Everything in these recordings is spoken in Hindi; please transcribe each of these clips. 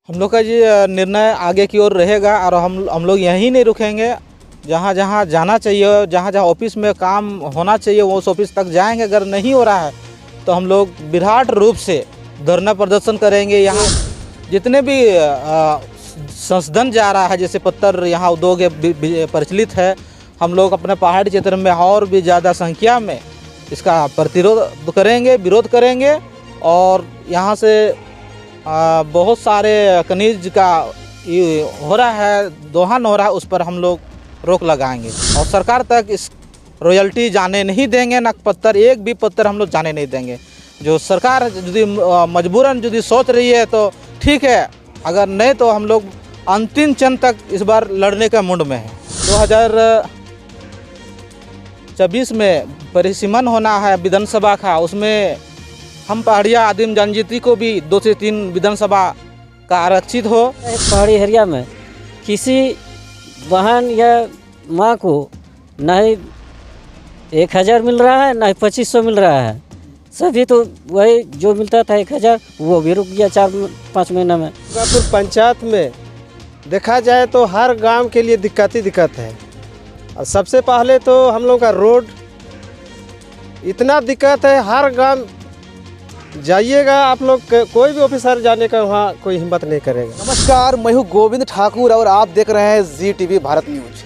हम लोग का ये निर्णय आगे की ओर रहेगा और हम लोग यहीं नहीं रुकेंगे। जहाँ जहाँ जाना चाहिए, जहाँ जहाँ ऑफिस में काम होना चाहिए वो उस ऑफिस तक जाएंगे। अगर नहीं हो रहा है तो हम लोग विराट रूप से धरना प्रदर्शन करेंगे। यहाँ जितने भी संसाधन जा रहा है, जैसे पत्थर यहाँ उद्योग प्रचलित है, हम लोग अपने पहाड़ी क्षेत्र में और भी ज़्यादा संख्या में इसका प्रतिरोध करेंगे, विरोध करेंगे। और यहाँ से बहुत सारे खनिज का हो रहा है, दोहन हो रहा है, उस पर हम लोग रोक लगाएंगे और सरकार तक इस रॉयल्टी जाने नहीं देंगे। ना पत्थर, एक भी पत्थर हम लोग जाने नहीं देंगे। जो सरकार यदि मजबूरन यदि सोच रही है तो ठीक है, अगर नहीं तो हम लोग अंतिम क्षण तक इस बार लड़ने का मूड में है। 2024 में परिसीमन होना है विधानसभा का, उसमें हम पहाड़िया आदिम जनजाति को भी 2 से 3 विधानसभा का आरक्षित हो। पहाड़ी एरिया में किसी वाहन या माँ को न ही 1000 मिल रहा है, न ही 2500 मिल रहा है। सभी तो वही जो मिलता था 1000 वो भी रुक गया 4-5 महीना में। दुर्गापुर पंचायत में देखा जाए तो हर गांव के लिए दिक्कत ही दिक्कत है। और सबसे पहले तो हम लोग का रोड इतना दिक्कत है, हर गांव जाइएगा आप लोग, कोई भी ऑफिसर जाने का वहाँ कोई हिम्मत नहीं करेगा। नमस्कार, मैं हूँ गोविंद ठाकुर और आप देख रहे हैं ZTV भारत न्यूज।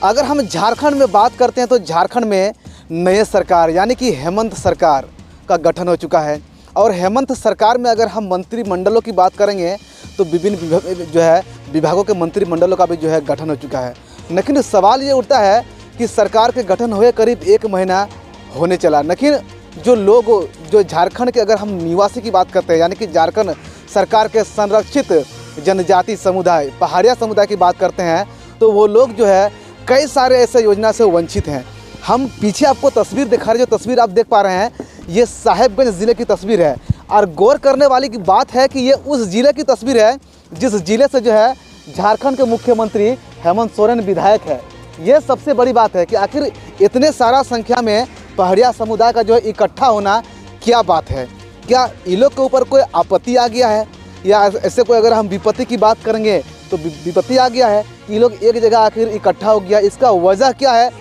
अगर हम झारखंड में बात करते हैं तो झारखंड में नए सरकार यानी कि हेमंत सरकार का गठन हो चुका है। और हेमंत सरकार में अगर हम मंत्रिमंडलों की बात करेंगे तो विभिन्न विभागों के मंत्रिमंडलों का भी गठन हो चुका है। लेकिन सवाल ये उठता है कि सरकार के गठन हुए करीब 1 महीना होने चला, लेकिन जो झारखंड के अगर हम निवासी की बात करते हैं यानी कि झारखंड सरकार के संरक्षित जनजाति समुदाय पहाड़िया समुदाय की बात करते हैं तो वो लोग कई सारे ऐसे योजना से वंचित हैं। हम पीछे आपको तस्वीर दिखा रहे, जो तस्वीर आप देख पा रहे हैं ये साहेबगंज ज़िले की तस्वीर है। और गौर करने वाली की बात है कि ये उस ज़िले की तस्वीर है जिस ज़िले से झारखंड के मुख्यमंत्री हेमंत सोरेन विधायक है। ये सबसे बड़ी बात है कि आखिर इतने सारा संख्या में पहाड़िया समुदाय का इकट्ठा होना क्या बात है। क्या इन लोग के ऊपर कोई आपत्ति आ गया है या ऐसे कोई अगर हम विपत्ति की बात करेंगे तो विपत्ति आ गया है कि ये लोग एक जगह आखिर इकट्ठा हो गया, इसका वजह क्या है।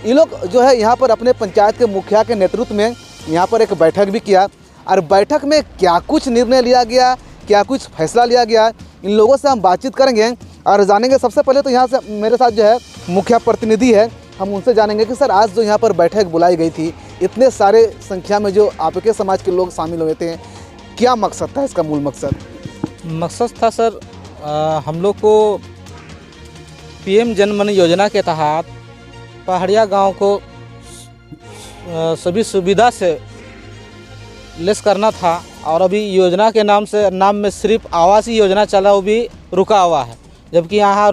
ये लोग यहाँ पर अपने पंचायत के मुखिया के नेतृत्व में यहाँ पर एक बैठक भी किया और बैठक में क्या कुछ निर्णय लिया गया, क्या कुछ फैसला लिया गया, इन लोगों से हम बातचीत करेंगे और जानेंगे। सबसे पहले तो यहाँ से मेरे साथ मुखिया प्रतिनिधि है, हम उनसे जानेंगे कि सर आज यहाँ पर बैठक बुलाई गई थी, इतने सारे संख्या में जो आपके समाज के लोग शामिल हुए थे, क्या मकसद था, इसका मूल मकसद था सर, हम लोग को PM जन मन योजना के तहत पहाड़िया गांव को सभी सुविधा से लेस करना था। और अभी योजना के नाम में सिर्फ आवासीय योजना चला, वो भी रुका हुआ है। जबकि यहाँ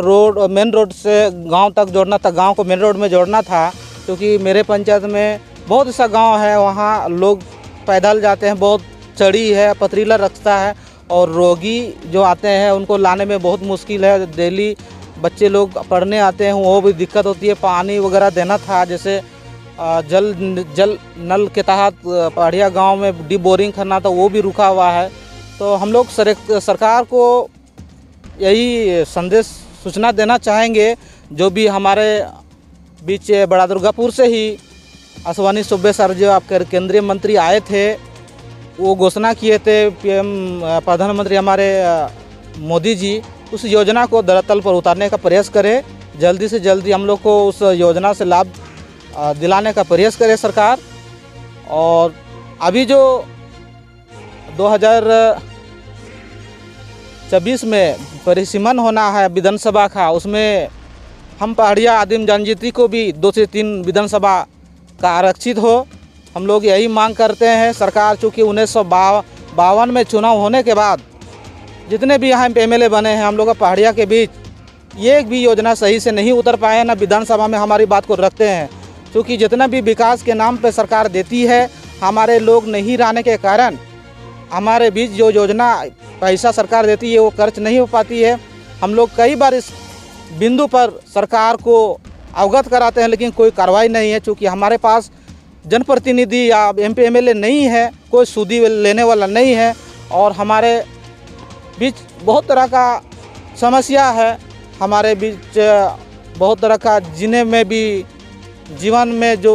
मेन रोड से गांव तक जोड़ना था, गांव को मेन रोड में जोड़ना था, क्योंकि मेरे पंचायत में बहुत ऐसा गांव है वहाँ लोग पैदल जाते हैं, बहुत चढ़ी है, पथरीला रास्ता है और रोगी जो आते हैं उनको लाने में बहुत मुश्किल है। डेली बच्चे लोग पढ़ने आते हैं, वो भी दिक्कत होती है। पानी वगैरह देना था, जैसे जल नल के तहत पहाड़िया गांव में डीप बोरिंग करना था, वो भी रुका हुआ है। तो हम लोग सरकार को यही संदेश सूचना देना चाहेंगे, जो भी हमारे बीच बड़ा दुर्गापुर से ही अश्वनी सुब्बे सर जो आपके केंद्रीय मंत्री आए थे, वो घोषणा किए थे PM प्रधानमंत्री हमारे मोदी जी, उस योजना को धरातल पर उतारने का प्रयास करें। जल्दी से जल्दी हम लोग को उस योजना से लाभ दिलाने का प्रयास करे सरकार। और अभी जो 2024 में परिसीमन होना है विधानसभा का, उसमें हम पहाड़िया आदिम जनजाति को भी 2 से 3 विधानसभा का आरक्षित हो। हम लोग यही मांग करते हैं। सरकार चूँकि 1952 में चुनाव होने के बाद जितने भी यहाँ MLA बने हैं, हम लोग का पहाड़िया के बीच ये एक भी योजना सही से नहीं उतर पाए, ना विधानसभा में हमारी बात को रखते हैं। क्योंकि जितना भी विकास के नाम पे सरकार देती है, हमारे लोग नहीं रहने के कारण हमारे बीच जो योजना पैसा सरकार देती है वो खर्च नहीं हो पाती है। हम लोग कई बार इस बिंदु पर सरकार को अवगत कराते हैं, लेकिन कोई कार्रवाई नहीं है। चूँकि हमारे पास जनप्रतिनिधि या MP MLA नहीं है, कोई सूदी लेने वाला नहीं है और हमारे बीच बहुत तरह का समस्या है। हमारे बीच बहुत तरह का जीवन में जो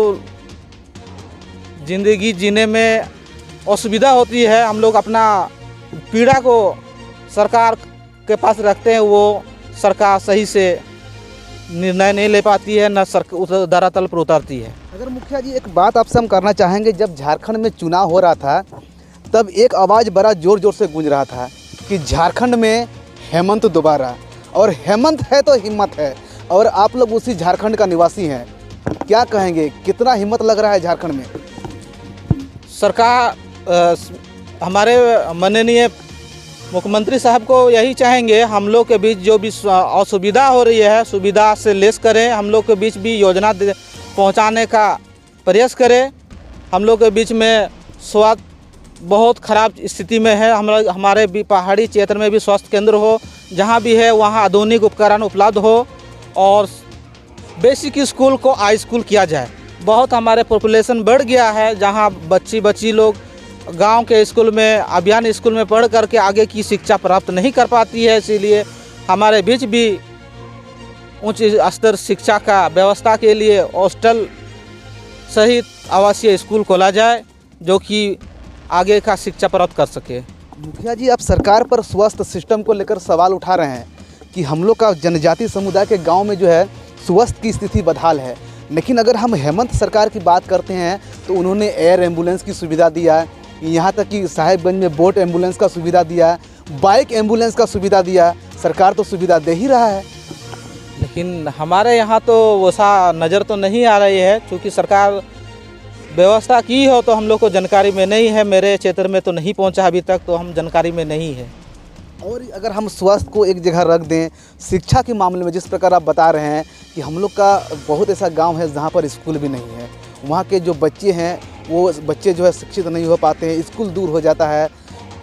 ज़िंदगी जीने में असुविधा होती है। हम लोग अपना पीड़ा को सरकार के पास रखते हैं, वो सरकार सही से निर्णय नहीं ले पाती है, न धरातल पर उतारती है। अगर मुखिया जी एक बात आपसे हम करना चाहेंगे, जब झारखंड में चुनाव हो रहा था तब एक आवाज़ बड़ा ज़ोर ज़ोर से गूंज रहा था कि झारखंड में हेमंत दोबारा, और हेमंत है तो हिम्मत है, और आप लोग उसी झारखंड का निवासी हैं। क्या कहेंगे, कितना हिम्मत लग रहा है झारखंड में? सरकार हमारे माननीय मुख्यमंत्री साहब को यही चाहेंगे, हम लोग के बीच जो भी असुविधा हो रही है सुविधा से लेस करें, हम लोग के बीच भी योजना पहुंचाने का प्रयास करें। हम लोग के बीच में स्वास्थ्य बहुत ख़राब स्थिति में है। हमारे भी पहाड़ी क्षेत्र में भी स्वास्थ्य केंद्र हो, जहां भी है वहां आधुनिक उपकरण उपलब्ध हो, और बेसिक स्कूल को हाई स्कूल किया जाए। बहुत हमारे पॉपुलेशन बढ़ गया है, जहां बच्ची लोग गांव के स्कूल में, अभियान स्कूल में पढ़ करके आगे की शिक्षा प्राप्त नहीं कर पाती है। इसीलिए हमारे बीच भी उच्च स्तर शिक्षा का व्यवस्था के लिए हॉस्टल सहित आवासीय स्कूल खोला जाए, जो कि आगे का शिक्षा प्राप्त कर सके। मुखिया जी, आप सरकार पर स्वास्थ्य सिस्टम को लेकर सवाल उठा रहे हैं कि हम लोग का जनजाति समुदाय के गांव में जो है स्वास्थ्य की स्थिति बदहाल है, लेकिन अगर हम हेमंत सरकार की बात करते हैं तो उन्होंने एयर एम्बुलेंस की सुविधा दिया है, यहाँ तक कि साहेबगंज में बोट एम्बुलेंस का सुविधा दिया है, बाइक एम्बुलेंस का सुविधा दिया है। सरकार तो सुविधा दे ही रहा है, लेकिन हमारे यहाँ तो वैसा नज़र तो नहीं आ रही है, क्योंकि सरकार व्यवस्था की हो तो हम लोग को जानकारी में नहीं है। मेरे क्षेत्र में तो नहीं पहुँचा अभी तक, तो हम जानकारी में नहीं है। और अगर हम स्वास्थ्य को एक जगह रख दें, शिक्षा के मामले में जिस प्रकार आप बता रहे हैं कि हम लोग का बहुत ऐसा गांव है जहां पर स्कूल भी नहीं है, वहां के जो बच्चे हैं वो बच्चे जो है शिक्षित नहीं हो पाते हैं, स्कूल दूर हो जाता है।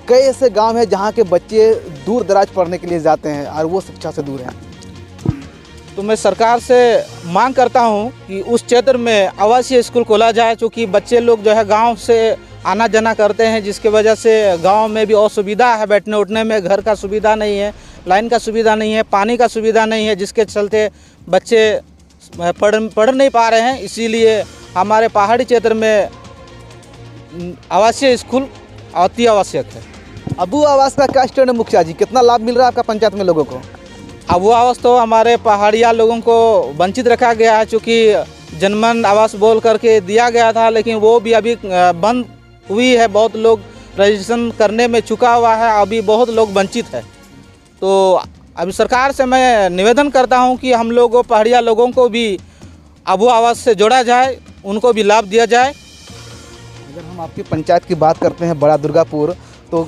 कई ऐसे गांव हैं जहां के बच्चे दूर दराज पढ़ने के लिए जाते हैं और वो शिक्षा से दूर हैं। तो मैं सरकार से मांग करता हूं कि उस क्षेत्र में आवासीय स्कूल खोला जाए, क्योंकि बच्चे लोग जो है गांव से आना जाना करते हैं, जिसकी वजह से गांव में भी असुविधा है, बैठने उठने में घर का सुविधा नहीं है, लाइन का सुविधा नहीं है, पानी का सुविधा नहीं है, जिसके चलते बच्चे पढ़ नहीं पा रहे हैं। इसीलिए हमारे पहाड़ी क्षेत्र में आवासीय स्कूल अति आवश्यक है। अबू आवास का क्या स्टैंड है मुखिया जी, कितना लाभ मिल रहा है आपका पंचायत में लोगों को? अबू आवास तो हमारे पहाड़िया लोगों को वंचित रखा गया है, चूँकि जनमन आवास बोल करके दिया गया था, लेकिन वो भी अभी बंद हुई है। बहुत लोग रजिस्ट्रेशन करने में चुका हुआ है, अभी बहुत लोग वंचित है। तो अभी सरकार से मैं निवेदन करता हूं कि हम लोगों पहाड़िया लोगों को भी अबू आवास से जोड़ा जाए, उनको भी लाभ दिया जाए। अगर हम आपकी पंचायत की बात करते हैं बड़ा दुर्गापुर, तो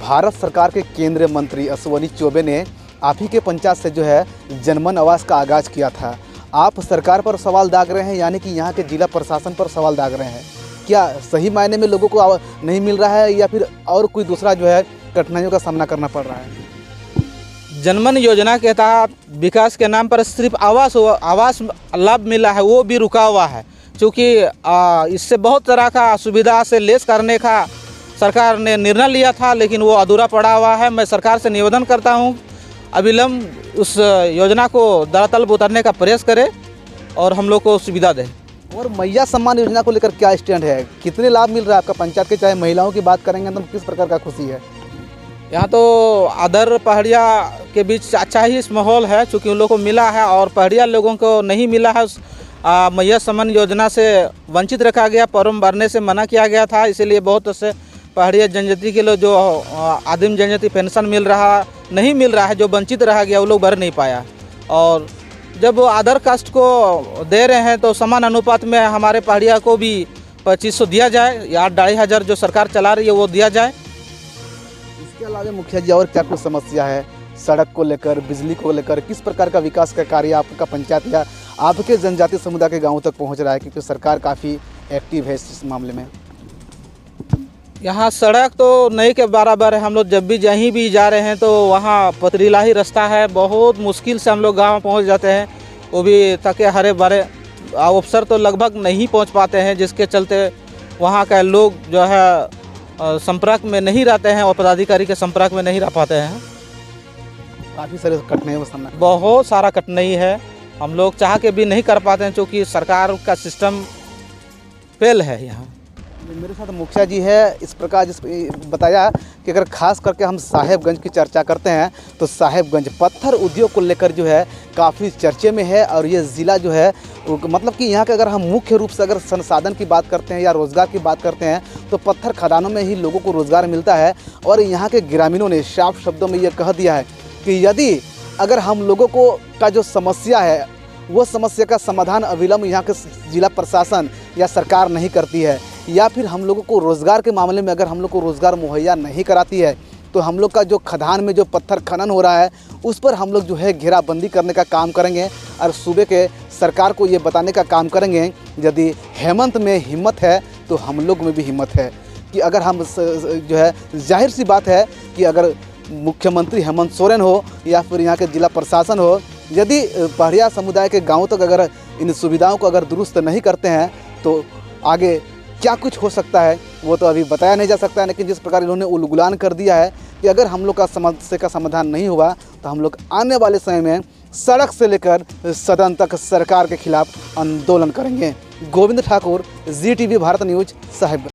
भारत सरकार के केंद्रीय मंत्री अश्विनी चौबे ने आप ही के पंचायत से जो है जनमन आवास का आगाज़ किया था। आप सरकार पर सवाल दाग रहे हैं, यानी कि यहाँ के जिला प्रशासन पर सवाल दाग रहे हैं। क्या सही मायने में लोगों को नहीं मिल रहा है, या फिर और कोई दूसरा जो है कठिनाइयों का सामना करना पड़ रहा है? जनमन योजना के तहत विकास के नाम पर सिर्फ आवास लाभ मिला है, वो भी रुका हुआ है, क्योंकि इससे बहुत तरह का सुविधा से लेस करने का सरकार ने निर्णय लिया था, लेकिन वो अधूरा पड़ा हुआ है। मैं सरकार से निवेदन करता हूँ अविलंब उस योजना को धरातल पर उतारने का प्रयास करे और हम लोग को सुविधा दे। और मैया सम्मान योजना को लेकर क्या स्टैंड है, कितने लाभ मिल रहा है आपका पंचायत के? चाहे महिलाओं की बात करेंगे तो किस प्रकार का खुशी है? यहाँ तो अदर पहाड़िया के बीच अच्छा ही इस माहौल है, चूँकि उन लोगों को मिला है और पहाड़िया लोगों को नहीं मिला है। मैया सम्मान योजना से वंचित रखा गया, फॉर्म भरने से मना किया गया था, इसीलिए बहुत से पहाड़िया जनजाति के लोग जो आदिम जनजाति पेंशन मिल रहा है, जो वंचित रह गया, वो लोग भर नहीं पाया। और जब वो अदर कास्ट को दे रहे हैं तो समान अनुपात में हमारे पहाड़िया को भी 2500 दिया जाए, या 2500 जो सरकार चला रही है वो दिया जाए। इसके अलावा मुखिया जी और क्या कुछ समस्या है सड़क को लेकर, बिजली को लेकर? किस प्रकार का विकास का कार्य आपका पंचायत या आपके जनजातीय समुदाय के गाँवों तक पहुँच रहा है, क्योंकि सरकार काफ़ी एक्टिव है इस मामले में? यहाँ सड़क तो नहीं के बराबर है। हम लोग जब भी कहीं भी जा रहे हैं तो वहाँ पथरीला ही रास्ता है, बहुत मुश्किल से हम लोग गांव पहुँच जाते हैं, वो भी ताकि हरे भरे अवसर तो लगभग नहीं पहुँच पाते हैं, जिसके चलते वहाँ के लोग जो है संपर्क में नहीं रहते हैं और पदाधिकारी के संपर्क में नहीं रह पाते हैं। काफ़ी सारे कठिनाइयों का सामना। बहुत सारा कठिनाई है, हम लोग चाह के भी नहीं कर पाते हैं क्योंकि सरकार का सिस्टम फेल है यहाँ। मेरे साथ मुखिया जी है, इस प्रकार बताया कि अगर खास करके हम साहेबगंज की चर्चा करते हैं तो साहेबगंज पत्थर उद्योग को लेकर जो है काफ़ी चर्चे में है। और ये ज़िला जो है मतलब कि यहाँ के अगर हम मुख्य रूप से अगर संसाधन की बात करते हैं या रोज़गार की बात करते हैं तो पत्थर खदानों में ही लोगों को रोज़गार मिलता है। और यहाँ के ग्रामीणों ने साफ शब्दों में ये कह दिया है कि यदि अगर हम लोगों को का जो समस्या है वो समस्या का समाधान अविलंब यहाँ के जिला प्रशासन या सरकार नहीं करती है, या फिर हम लोगों को रोज़गार के मामले में अगर हम लोग को रोज़गार मुहैया नहीं कराती है, तो हम लोग का जो खदान में जो पत्थर खनन हो रहा है उस पर हम लोग जो है घेराबंदी करने का काम करेंगे। और सूबे के सरकार को ये बताने का काम करेंगे यदि हेमंत में हिम्मत है तो हम लोग में भी हिम्मत है। कि अगर हम जो है जाहिर सी बात है कि अगर मुख्यमंत्री हेमंत सोरेन हो या फिर यहाँ के जिला प्रशासन हो, यदि पहाड़िया समुदाय के गाँव तक अगर इन सुविधाओं को अगर दुरुस्त नहीं करते हैं तो आगे क्या कुछ हो सकता है वो तो अभी बताया नहीं जा सकता है। लेकिन जिस प्रकार इन्होंने उलगुलान कर दिया है कि अगर हम लोग का समस्या का समाधान नहीं हुआ तो हम लोग आने वाले समय में सड़क से लेकर सदन तक सरकार के खिलाफ आंदोलन करेंगे। Govind Thakur, ZTV Bharat news, Sahibganj.